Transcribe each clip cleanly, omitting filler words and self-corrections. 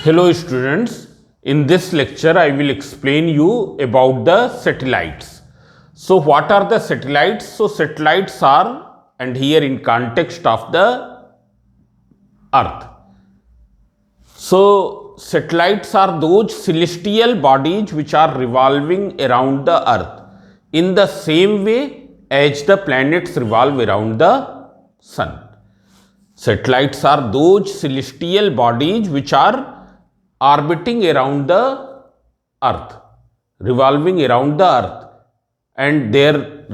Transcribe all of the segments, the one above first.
Hello students, in this lecture I will explain you about the satellites. So what are the satellites? So satellites are, and here in context of the earth. So satellites are those celestial bodies which are revolving around the earth in the same way as the planets revolve around the sun. Satellites are those celestial bodies which are orbiting around the earth, revolving around the earth, and their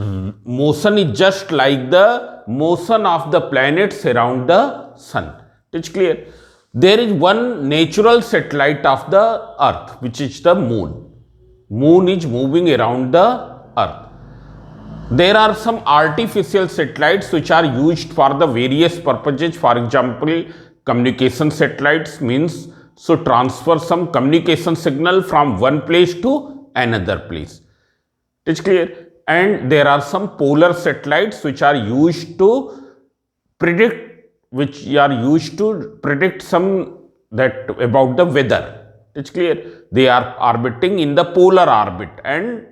motion is just like the motion of the planets around the sun. It's clear. There is one natural satellite of the earth, which is the moon. Moon is moving around the earth. There are some artificial satellites which are used for the various purposes. For example, communication satellites means so transfer some communication signal from one place to another place. It's clear. And there are some polar satellites which are used to predict some that about the weather. It's clear. They are orbiting in the polar orbit and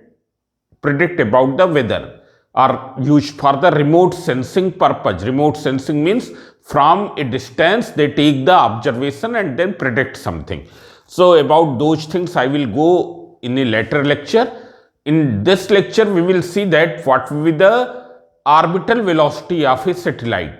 predict about the weather. Are used for the remote sensing purpose. Remote sensing means from a distance they take the observation and then predict something. So about those things I will go in a later lecture. In this lecture we will see that what will be the orbital velocity of a satellite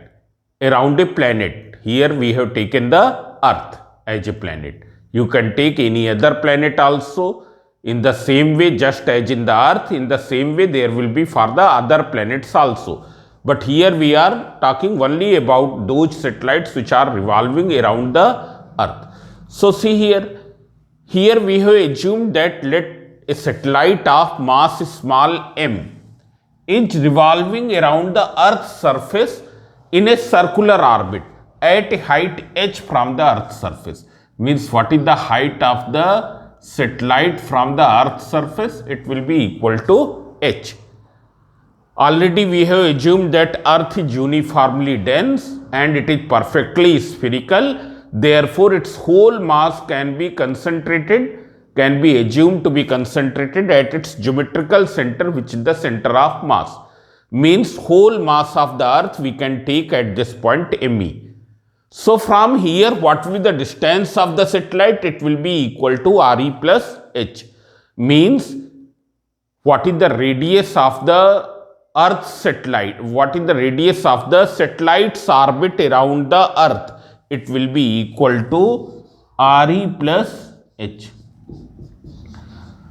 around a planet. Here we have taken the Earth as a planet. You can take any other planet also. In the same way, just as in the earth, in the same way there will be for the other planets also. But here we are talking only about those satellites which are revolving around the earth. So see here we have assumed that let a satellite of mass small m is revolving around the earth's surface in a circular orbit at a height h from the earth's surface. Means what is the height of the satellite from the earth's surface? It will be equal to h. Already we have assumed that earth is uniformly dense and it is perfectly spherical. Therefore its whole mass can be assumed to be concentrated at its geometrical center, which is the center of mass. Means whole mass of the earth we can take at this point me. So from here what will be the distance of the satellite? It will be equal to Re plus H. Means what is the radius of the earth's satellite? What is the radius of the satellite's orbit around the earth? It will be equal to Re plus H.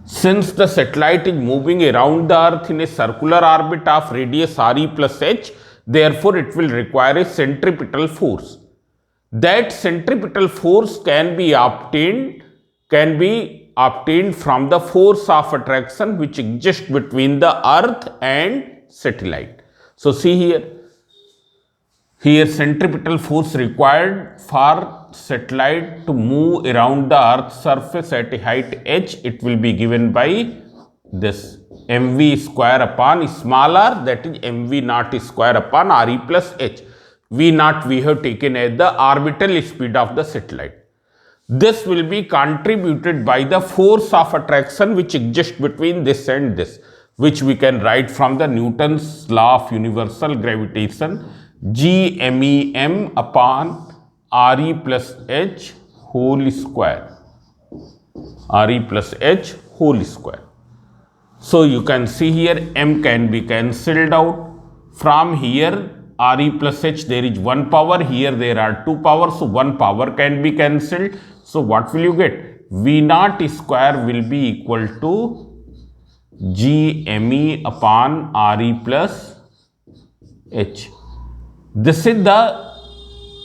Since the satellite is moving around the earth in a circular orbit of radius Re plus H, therefore it will require a centripetal force. That centripetal force can be obtained from the force of attraction which exists between the earth and satellite. So see here centripetal force required for satellite to move around the earth's surface at a height h, it will be given by this mv square upon small r, that is mv naught square upon Re plus h. V naught we have taken as the orbital speed of the satellite. This will be contributed by the force of attraction which exists between this and this, which we can write from the Newton's law of universal gravitation, G_MEM upon Re plus H whole square. Re plus H whole square. So you can see here M can be cancelled out. From here Re plus H, there is one power, here there are two powers, so one power can be cancelled. So what will you get? V naught square will be equal to G_ME upon Re plus H. This is the,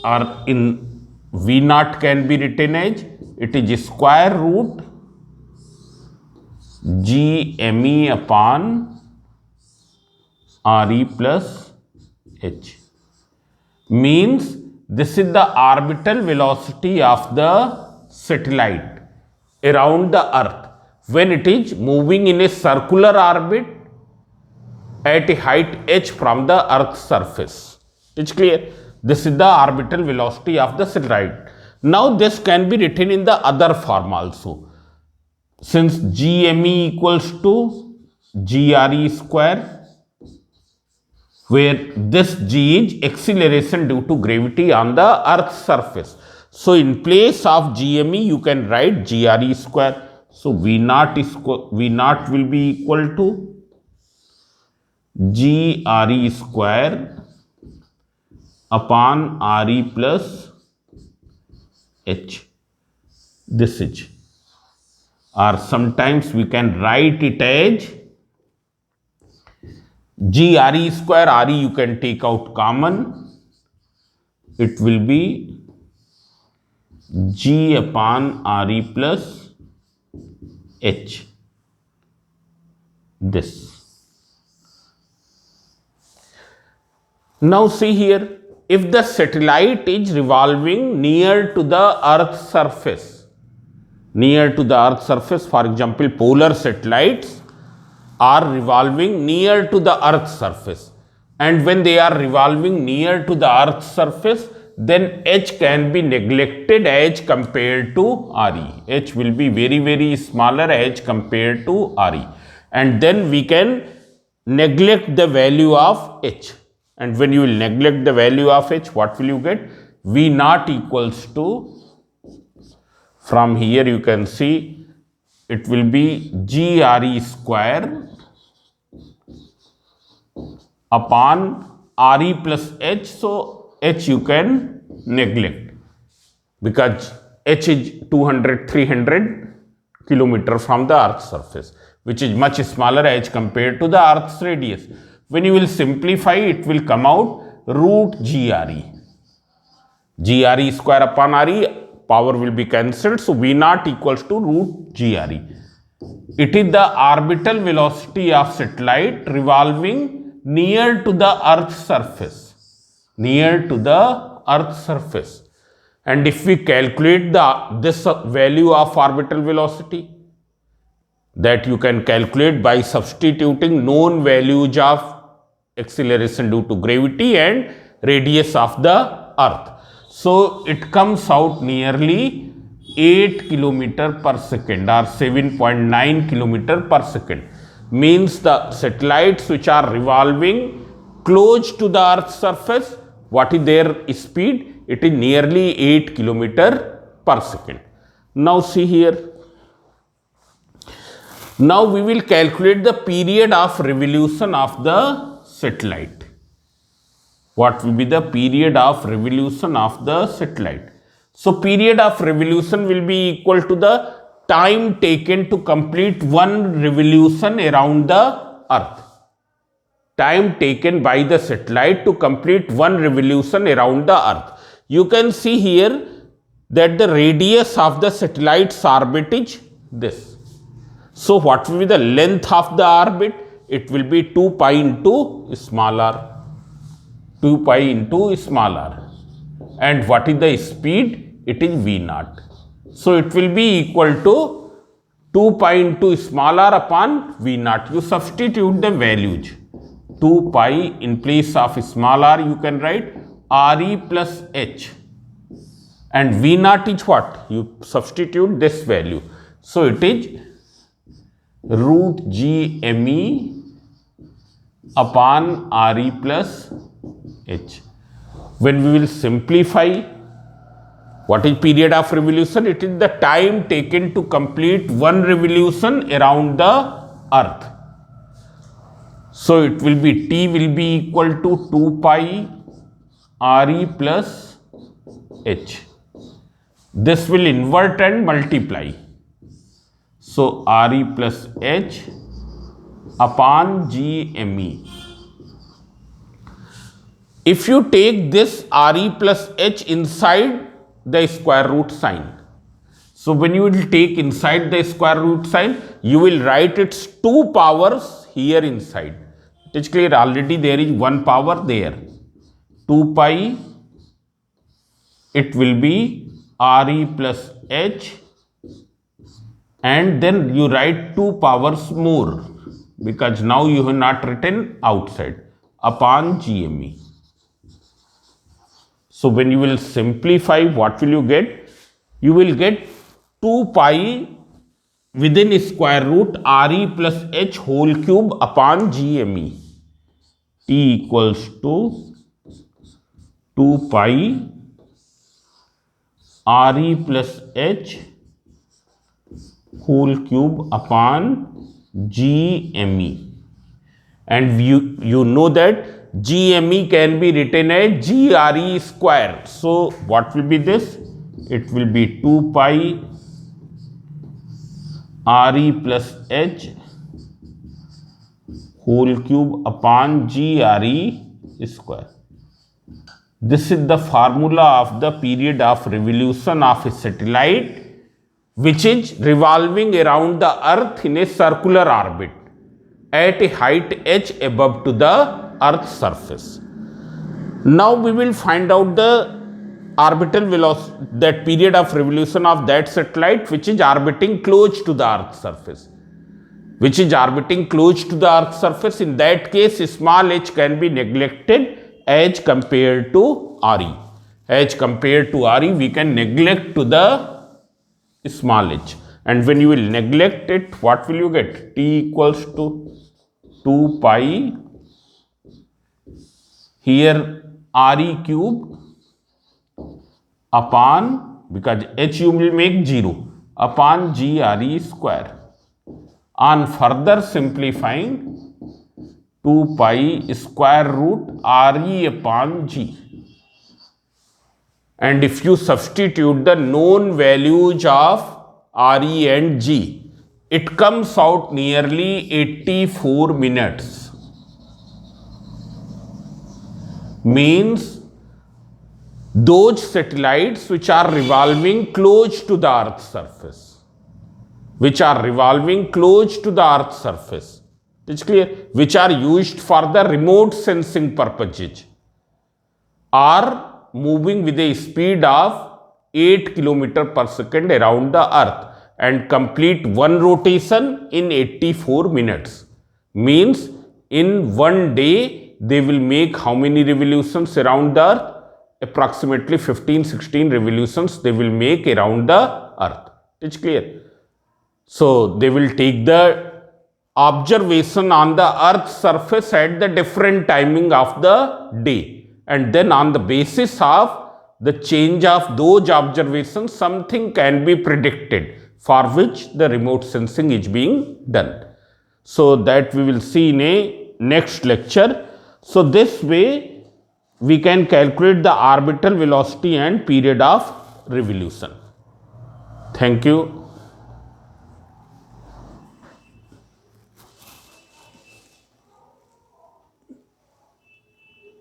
or in V naught can be written as, it is square root G_ME upon Re plus H. Means this is the orbital velocity of the satellite around the earth when it is moving in a circular orbit at a height h from the earth's surface. It's clear. This is the orbital velocity of the satellite. Now this can be written in the other form also. Since GME equals to GRE square, where this G is acceleration due to gravity on the Earth's surface. So in place of GME, you can write GRE square. So V naught will be equal to GRE square upon RE plus H. This is, or sometimes we can write it as GRE square. RE you can take out common. It will be G upon RE plus H. This. Now see here, if the satellite is revolving near to the Earth's surface, for example, polar satellites are revolving near to the Earth's surface, and when they are revolving near to the Earth's surface, then H can be neglected as compared to RE. H will be very, very smaller as compared to RE, and then we can neglect the value of H. And when you will neglect the value of H, what will you get? V naught equals to, from here you can see, it will be GRE square upon RE plus H. So H you can neglect because H is 200, 300 kilometer from the Earth's surface, which is much smaller as compared to the Earth's radius. When you will simplify, it will come out root GRE. GRE square upon RE, power will be cancelled. So V naught equals to root GRE. It is the orbital velocity of satellite revolving near to the Earth's surface. And if we calculate this value of orbital velocity, that you can calculate by substituting known values of acceleration due to gravity and radius of the Earth. So it comes out nearly 8 kilometer per second or 7.9 kilometer per second. Means the satellites which are revolving close to the Earth's surface, what is their speed? It is nearly 8 kilometer per second. Now see here. Now we will calculate the period of revolution of the satellite. What will be the period of revolution of the satellite? So period of revolution will be equal to the time taken to complete one revolution around the Earth. Time taken by the satellite to complete one revolution around the Earth. You can see here that the radius of the satellite's orbit is this. So what will be the length of the orbit? It will be 2 pi into small r. 2 pi into small r. And what is the speed? It is V naught. So it will be equal to 2 pi into small r upon V naught. You substitute the values. 2 pi in place of small r, you can write RE plus H. And V naught is what? You substitute this value. So it is root GME upon RE plus H. When we will simplify, what is period of revolution? It is the time taken to complete one revolution around the Earth. So it will be T will be equal to 2 pi RE plus H. This will invert and multiply. So RE plus H upon GME. If you take this RE plus H inside the square root sign, so when you will take inside the square root sign, you will write its two powers here inside. It is clear, already there is one power there. 2 pi, it will be RE plus H, and then you write 2 powers more because now you have not written outside upon GME. So when you will simplify, what will you get? you will get 2 pi within square root re plus h whole cube upon gme. T equals to 2 pi re plus h whole cube upon gme. And you know that gme can be written as gre square. So what will be this? It will be 2 pi re plus h whole cube upon gre square. This is the formula of the period of revolution of a satellite which is revolving around the earth in a circular orbit at a height h above to the earth's surface. Now we will find out the orbital velocity, that period of revolution of that satellite which is orbiting close to the earth's surface. Which is orbiting close to the earth's surface. In that case, small h can be neglected as compared to re. As compared to re, we can neglect to the small h. And when you will neglect it, what will you get? T equals to 2 pi here re cube upon, because h you will make 0, upon gre square. On further simplifying, 2 pi square root re upon g. And if you substitute the known values of re and g, it comes out nearly 84 minutes. Means those satellites which are revolving close to the earth's surface, which are revolving close to the earth's surface, it's clear, which are used for the remote sensing purposes, are moving with a speed of 8 km per second around the earth and complete one rotation in 84 minutes. Means in one day they will make how many revolutions around the earth? Approximately 15-16 revolutions they will make around the earth. It's clear. So they will take the observation on the earth's surface at the different timing of the day, and then on the basis of the change of those observations, something can be predicted for which the remote sensing is being done. So that we will see in a next lecture. So this way we can calculate the orbital velocity and period of revolution. Thank you.